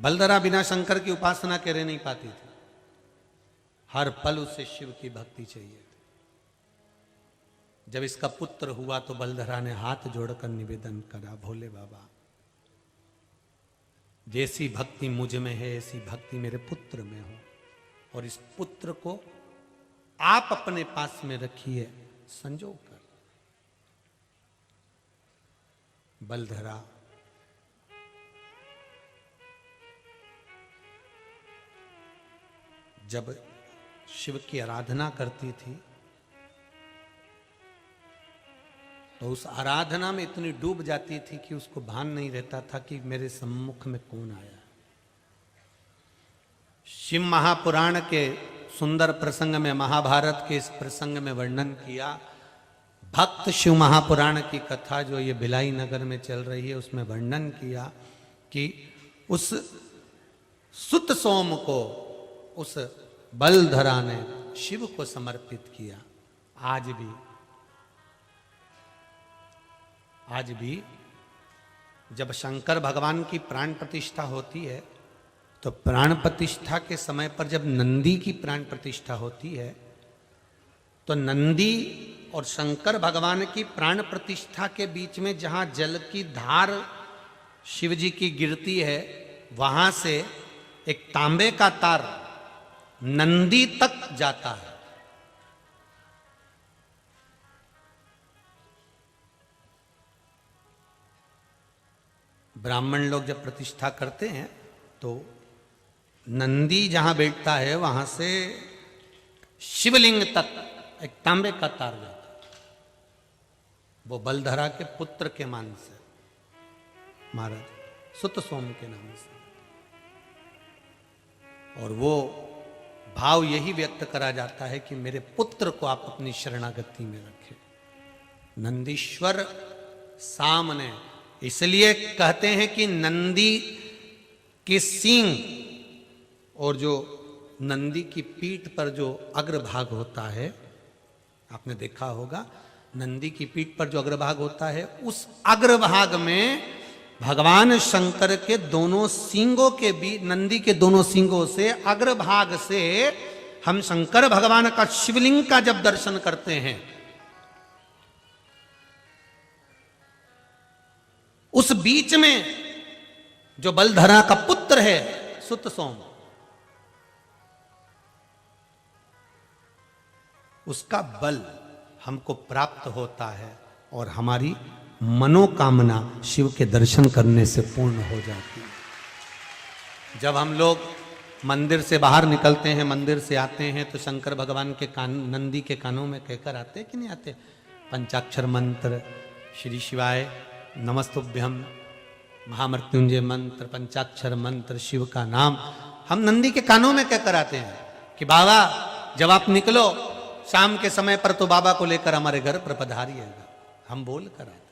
बलधरा बिना शंकर की उपासना के रह नहीं पाती थी। हर पल उसे शिव की भक्ति चाहिए थी। जब इसका पुत्र हुआ तो बलधरा ने हाथ जोड़कर निवेदन करा, भोले बाबा जैसी भक्ति मुझ में है ऐसी भक्ति मेरे पुत्र में हो, और इस पुत्र को आप अपने पास में रखिए संजो कर। बलधरा जब शिव की आराधना करती थी तो उस आराधना में इतनी डूब जाती थी कि उसको भान नहीं रहता था कि मेरे सम्मुख में कौन आया। शिव महापुराण के सुंदर प्रसंग में, महाभारत के इस प्रसंग में वर्णन किया। भक्त शिव महापुराण की कथा जो ये भिलाई नगर में चल रही है उसमें वर्णन किया कि उस सुत सोम को उस बलधरा ने शिव को समर्पित किया। आज भी जब शंकर भगवान की प्राण प्रतिष्ठा होती है तो प्राण प्रतिष्ठा के समय पर जब नंदी की प्राण प्रतिष्ठा होती है तो नंदी और शंकर भगवान की प्राण प्रतिष्ठा के बीच में जहां जल की धार शिव जी की गिरती है वहां से एक तांबे का तार नंदी तक जाता है। ब्राह्मण लोग जब प्रतिष्ठा करते हैं तो नंदी जहां बैठता है वहां से शिवलिंग तक एक तांबे का तार जाता है। वो बलधरा के पुत्र के मान से महाराज सुत सोम के नाम से, और वो भाव यही व्यक्त करा जाता है कि मेरे पुत्र को आप अपनी शरणागति में रखें। नंदीश्वर सामने इसलिए कहते हैं कि नंदी के सींग और जो नंदी की पीठ पर जो अग्रभाग होता है, आपने देखा होगा नंदी की पीठ पर जो अग्रभाग होता है उस अग्रभाग में भगवान शंकर के दोनों सींगों के बीच, नंदी के दोनों सींगों से अग्रभाग से हम शंकर भगवान का शिवलिंग का जब दर्शन करते हैं उस बीच में जो बलधरा का पुत्र है सुत सोम, उसका बल हमको प्राप्त होता है और हमारी मनोकामना शिव के दर्शन करने से पूर्ण हो जाती है। जब हम लोग मंदिर से बाहर निकलते हैं, मंदिर से आते हैं तो शंकर भगवान के कान, नंदी के कानों में कहकर आते कि नहीं आते? पंचाक्षर मंत्र, श्री शिवाय नमस्तुभ्यम, महामृत्युंजय मंत्र, पंचाक्षर मंत्र, शिव का नाम हम नंदी के कानों में कहकर आते हैं कि बाबा जब आप निकलो शाम के समय पर तो बाबा को लेकर हमारे घर पर पधारिएगा। हम बोल कर आते।